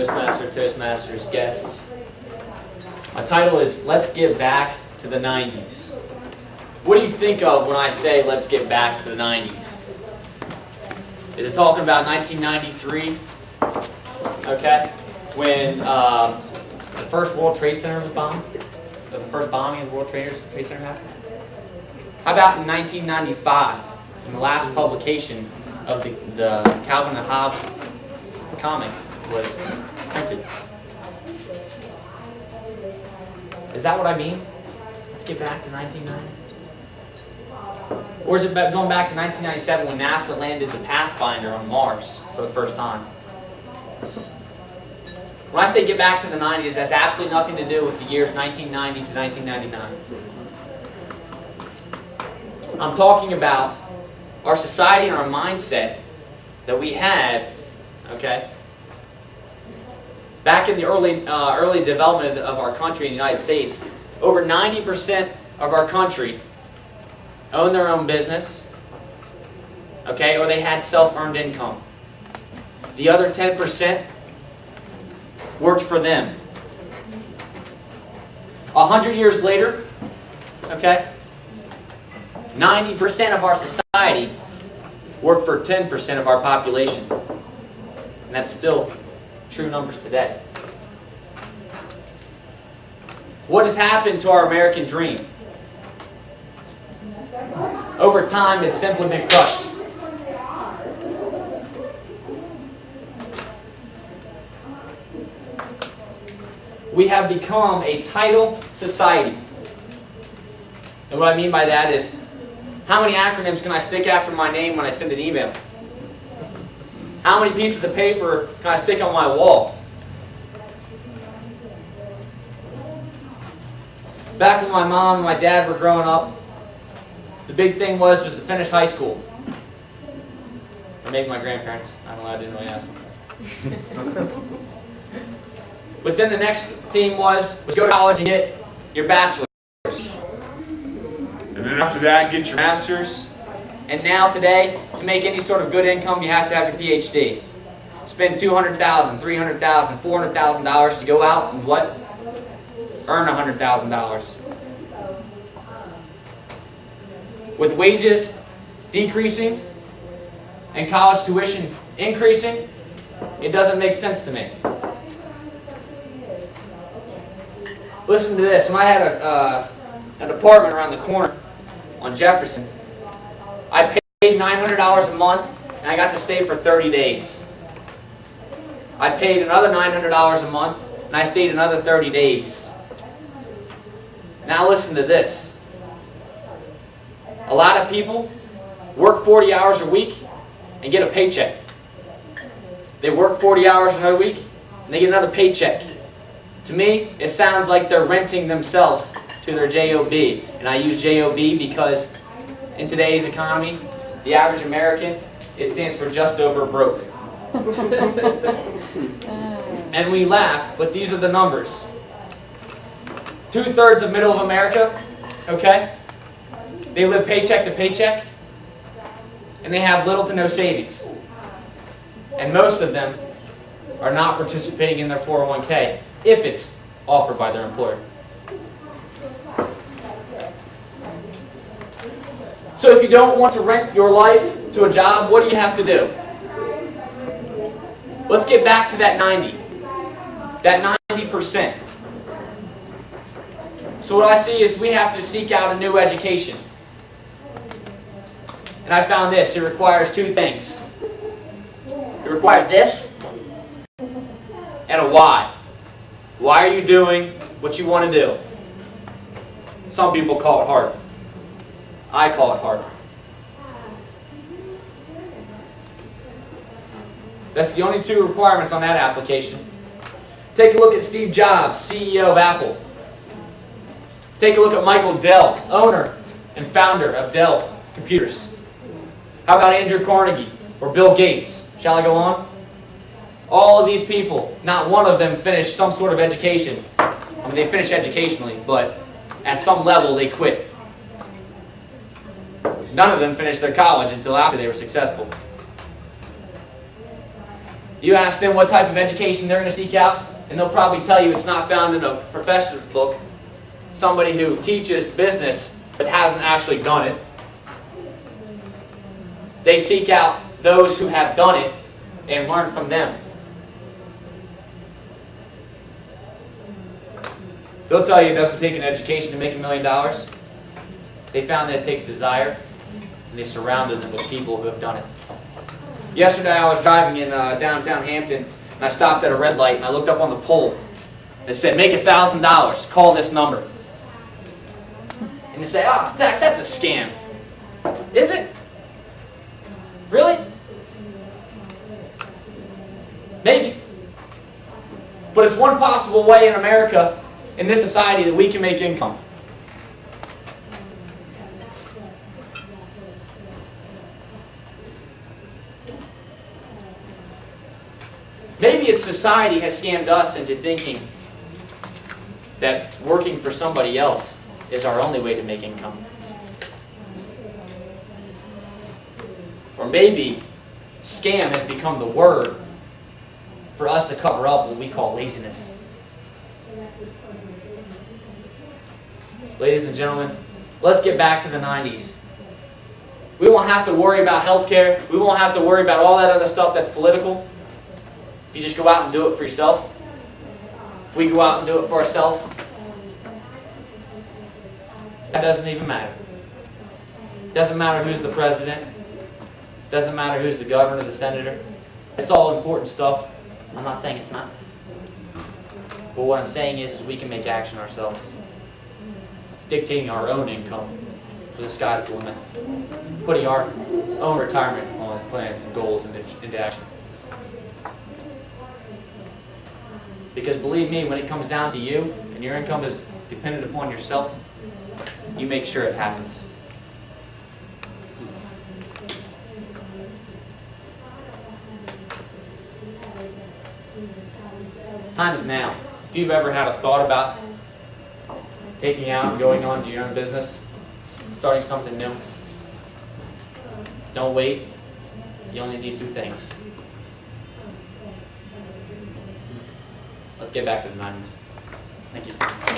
Toastmasters, guests. My title is Let's Get Back to the 90s. What do you think of when I say let's get back to the 90s? Is it talking about 1993? Okay, when the first World Trade Center was bombed? The first bombing of the World Trade Center happened? How about in 1995, when the last publication of the Calvin and Hobbes comic was printed? Is that what I mean? Let's get back to 1990. Or is it going back to 1997 when NASA landed the Pathfinder on Mars for the first time? When I say get back to the 90s, that's absolutely nothing to do with the years 1990 to 1999. I'm talking about our society and our mindset that we had, okay, back in the early development of our country in the United States. Over 90% of our country owned their own business, okay, or they had self-earned income. The other 10% worked for them. 100 years later, okay, 90% of our society work for 10% of our population. And that's still true numbers today. What has happened to our American dream? Over time, it's simply been crushed. We have become a title society. And what I mean by that is, how many acronyms can I stick after my name when I send an email? How many pieces of paper can I stick on my wall? Back when my mom and my dad were growing up, the big thing was to finish high school. Or maybe my grandparents. I don't know, I didn't really ask them. But then the next theme was go to college and get your bachelor's. And then after that, get your master's. And now today, to make any sort of good income, you have to have your PhD. Spend $200,000, $300,000, $400,000 to go out and what? Earn $100,000. With wages decreasing and college tuition increasing, it doesn't make sense to me. Listen to this. When I had an apartment around the corner on Jefferson, I paid $900 a month and I got to stay for 30 days. I paid another $900 a month and I stayed another 30 days. Now listen to this. A lot of people work 40 hours a week and get a paycheck. They work 40 hours another week and they get another paycheck. To me, it sounds like they're renting themselves to their job. And I use job because in today's economy, the average American, it stands for just over broke. And we laugh, but these are the numbers. 2/3 of middle of America, okay? They live paycheck to paycheck, and they have little to no savings. And most of them are not participating in their 401k, if it's offered by their employer. So if you don't want to rent your life to a job, what do you have to do? Let's get back to that 90%. So what I see is we have to seek out a new education. And I found this. It requires two things. It requires this and a why. Why are you doing what you want to do? Some people call it hard. I call it hard. That's the only two requirements on that application. Take a look at Steve Jobs, CEO of Apple. Take a look at Michael Dell, owner and founder of Dell Computers. How about Andrew Carnegie or Bill Gates? Shall I go on? All of these people, not one of them finished some sort of education. I mean, they finished educationally, but at some level they quit. None of them finished their college until after they were successful. You ask them what type of education they're going to seek out, and they'll probably tell you it's not found in a professor's book. Somebody who teaches business but hasn't actually done it. They seek out those who have done it and learn from them. They'll tell you it doesn't take an education to make $1 million. They found that it takes desire, and they surrounded them with people who have done it. Yesterday I was driving in downtown Hampton, and I stopped at a red light, and I looked up on the pole. It said, make $1,000, call this number. And you say, oh, Zach, that's a scam. Is it? Really? Maybe. But it's one possible way in America, in this society, that we can make income. Maybe it's society has scammed us into thinking that working for somebody else is our only way to make income. Or maybe scam has become the word for us to cover up what we call laziness. Ladies and gentlemen, let's get back to the 90s. We won't have to worry about healthcare. We won't have to worry about all that other stuff that's political. If you just go out and do it for yourself. If we go out and do it for ourselves, that doesn't even matter. It doesn't matter who's the president. It doesn't matter who's the governor, the senator. It's all important stuff. I'm not saying it's not. But what I'm saying is we can make action ourselves. Dictating our own income. So the sky's the limit. Putting our own retirement plans and goals into action. Because believe me, when it comes down to you, and your income is dependent upon yourself, you make sure it happens. Time is now. If you've ever had a thought about taking out and going on to your own business, starting something new, don't wait. You only need 2 things. Let's get back to the 90s. Thank you.